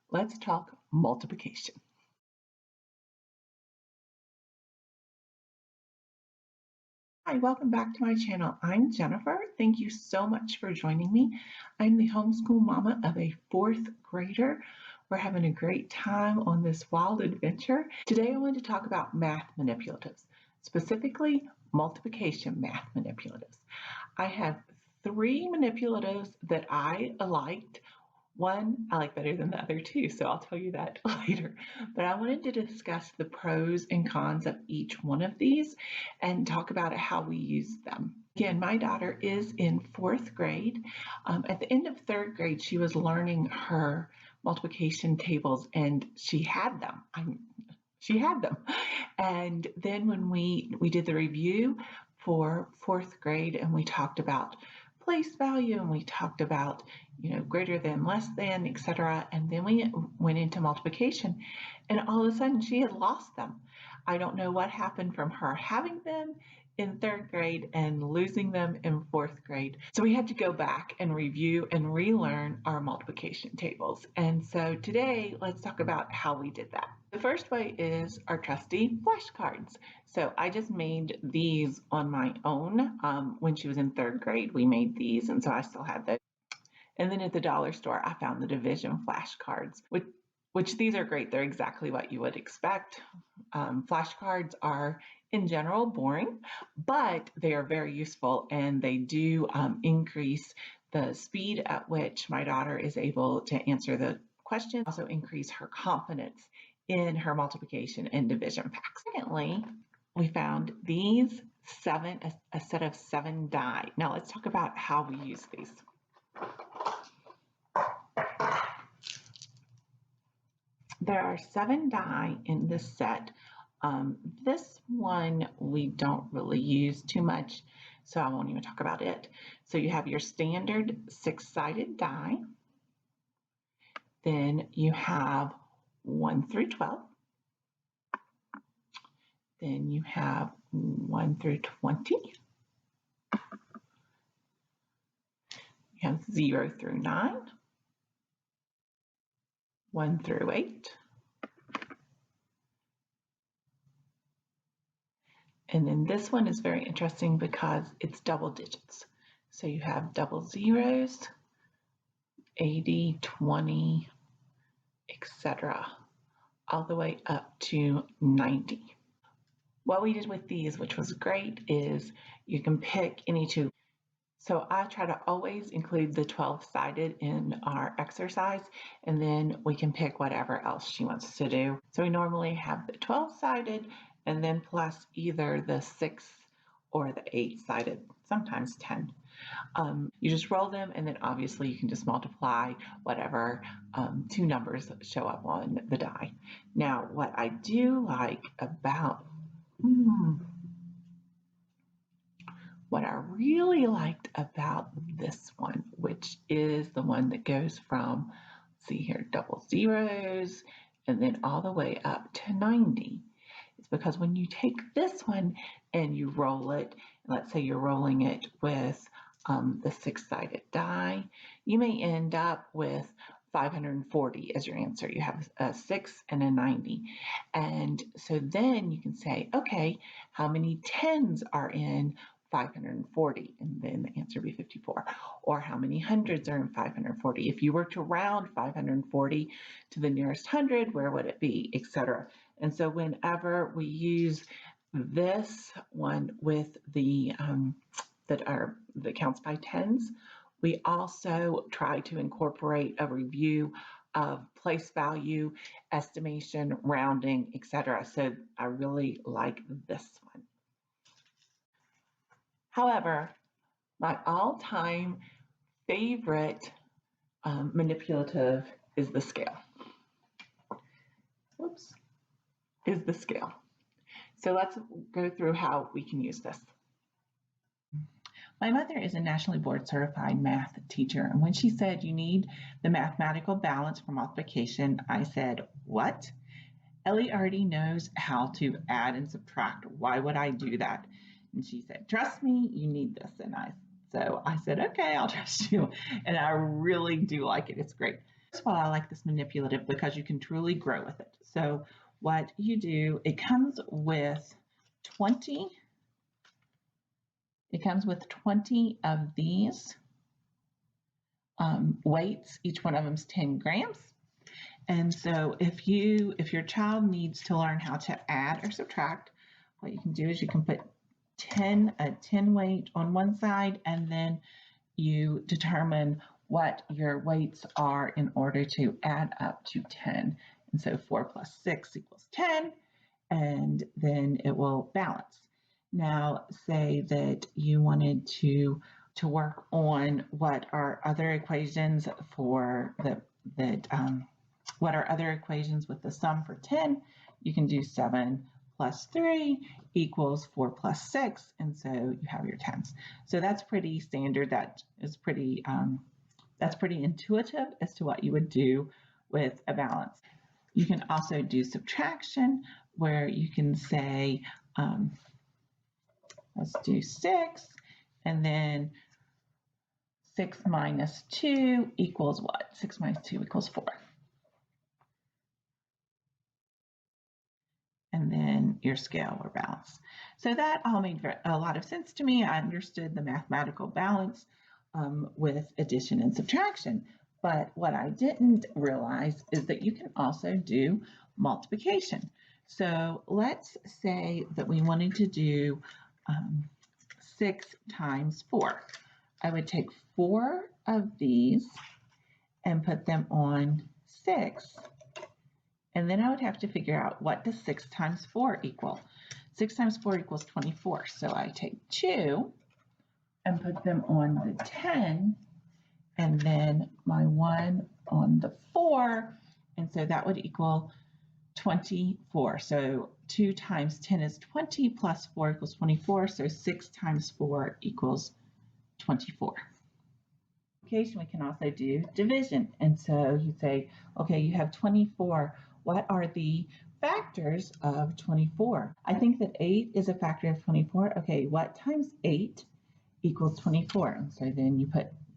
Let's talk multiplication. Hi, welcome back to my channel. I'm Jennifer. Thank you so much for joining me. I'm the homeschool mama of a fourth grader. We're having a great time on this wild adventure. Today I want to talk about math manipulatives, specifically multiplication math manipulatives. I have three manipulatives that I liked. One I like better than the other two, so I'll tell you that later. But I wanted to discuss the pros and cons of each one of these and talk about how we use them. Again, my daughter is in fourth grade. At the end of third grade, she was learning her multiplication tables and she had them. She had them. And then when we did the review for fourth grade and we talked about place value and we talked about greater than, less than, etc. And then we went into multiplication and all of a sudden she had lost them. I don't know what happened from her having them in third grade and losing them in fourth grade. So we had to go back and review and relearn our multiplication tables. And so today, let's talk about how we did that. The first way is our trusty flashcards. So I just made these on my own. When she was in third grade, we made these, and so I still have those. And then at the dollar store, I found the division flashcards, which these are great. They're exactly what you would expect. Flashcards are, in general, boring, but they are very useful and they do increase the speed at which my daughter is able to answer the question, also increase her confidence in her multiplication and division facts. Secondly, we found these a set of 7 die. Now let's talk about how we use these. There are 7 die in this set. This one we don't really use too much, so I won't even talk about it. So you have your standard 6-sided die. Then you have 1 through 12. Then you have 1 through 20. You have 0 through 9. 1 through 8. And then this one is very interesting because it's double digits. So you have double zeros, 80, 20, etc., all the way up to 90. What we did with these, which was great, is you can pick any two. So I try to always include the 12-sided in our exercise, and then we can pick whatever else she wants to do. So we normally have the 12-sided, and then plus either the 6 or the 8-sided, sometimes 10. You just roll them, and then obviously you can just multiply whatever two numbers show up on the die. Now, what I do like about what I really liked about this one, which is the one that goes from, see here, double zeros, and then all the way up to 90, is because when you take this one and you roll it, let's say you're rolling it with the 6-sided die, you may end up with 540 as your answer. You have a 6 and a 90. And so then you can say, okay, how many 10s are in 540? And then the answer would be 54. Or how many hundreds are in 540? If you were to round 540 to the nearest hundred, where would it be, etc. And so whenever we use this one with the that counts by tens, we also try to incorporate a review of place value, estimation, rounding, etc. So I really like this one. However, my all-time favorite manipulative is the scale. Whoops, is the scale. So let's go through how we can use this. My mother is a nationally board certified math teacher, and when she said you need the mathematical balance for multiplication, I said, what? Ellie already knows how to add and subtract. Why would I do that? And she said, trust me, you need this. And so I said, okay, I'll trust you. And I really do like it. It's great. That's why I like this manipulative, because you can truly grow with it. So what you do, it comes with 20 of these weights. Each one of them is 10 grams. And so if your child needs to learn how to add or subtract, what you can do is you can put a 10 weight on one side, and then you determine what your weights are in order to add up to 10. And so 4 plus 6 equals 10, and then it will balance. Now, say that you wanted to work on what are other equations for what are other equations with the sum for 10. You can do 7 plus 3 equals 4 plus 6, and so you have your tens. So that's pretty standard. That is that's pretty intuitive as to what you would do with a balance. You can also do subtraction, where you can say, let's do 6, and then 6 minus 2 equals what? 6 minus 2 equals 4. And then your scale or balance. So that all made a lot of sense to me. I understood the mathematical balance with addition and subtraction. But what I didn't realize is that you can also do multiplication. So let's say that we wanted to do 6 times 4. I would take 4 of these and put them on 6. And then I would have to figure out, what does 6 times 4 equal? 6 times 4 equals 24. So I take 2 and put them on the 10, and then my 1 on the 4. And so that would equal 24. So 2 times 10 is 20, plus 4 equals 24. So 6 times 4 equals 24. We can also do division. And so you say, okay, you have 24. What are the factors of 24? I think that 8 is a factor of 24. Okay, what times 8 equals 24? And so then you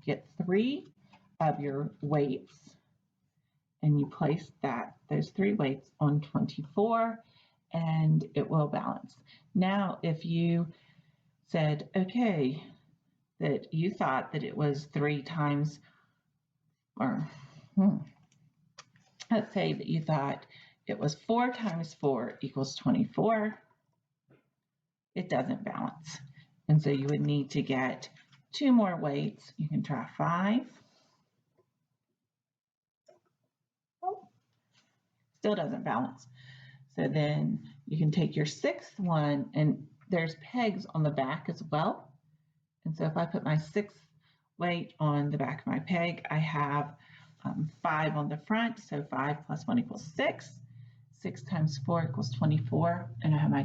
get 3 of your weights, and you place those 3 weights on 24, and it will balance. Now, if you said, okay, that you thought that it was 3 times, or let's say that you thought it was 4 times 4 equals 24, it doesn't balance. And so you would need to get 2 more weights. You can try 5. Oh, still doesn't balance. So then you can take your 6th one, and there's pegs on the back as well. And so if I put my 6th weight on the back of my peg, I have 5 on the front, so 5 plus 1 equals 6. 6 times 4 equals 24, and I have my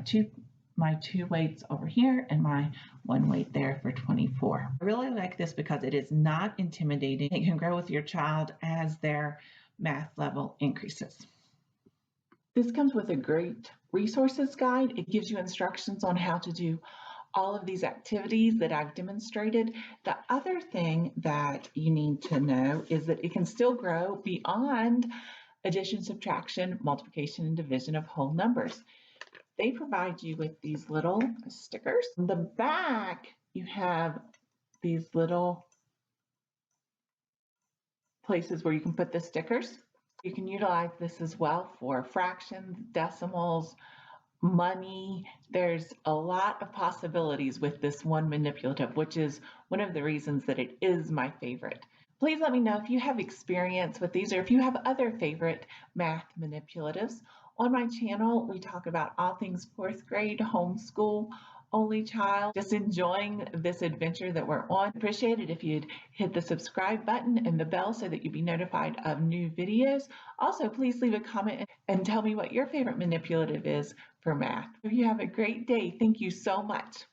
two weights over here and my 1 weight there for 24. I really like this because it is not intimidating. It can grow with your child as their math level increases. This comes with a great resources guide. It gives you instructions on how to do all of these activities that I've demonstrated. The other thing that you need to know is that it can still grow beyond addition, subtraction, multiplication, and division of whole numbers. They provide you with these little stickers. On the back, you have these little places where you can put the stickers. You can utilize this as well for fractions, decimals, money. There's a lot of possibilities with this one manipulative, which is one of the reasons that it is my favorite. Please let me know if you have experience with these, or if you have other favorite math manipulatives. On my channel, we talk about all things 4th grade, homeschool, only child, just enjoying this adventure that we're on. Appreciate it if you'd hit the subscribe button and the bell so that you'd be notified of new videos. Also, please leave a comment and tell me what your favorite manipulative is for math. If you have a great day, thank you so much.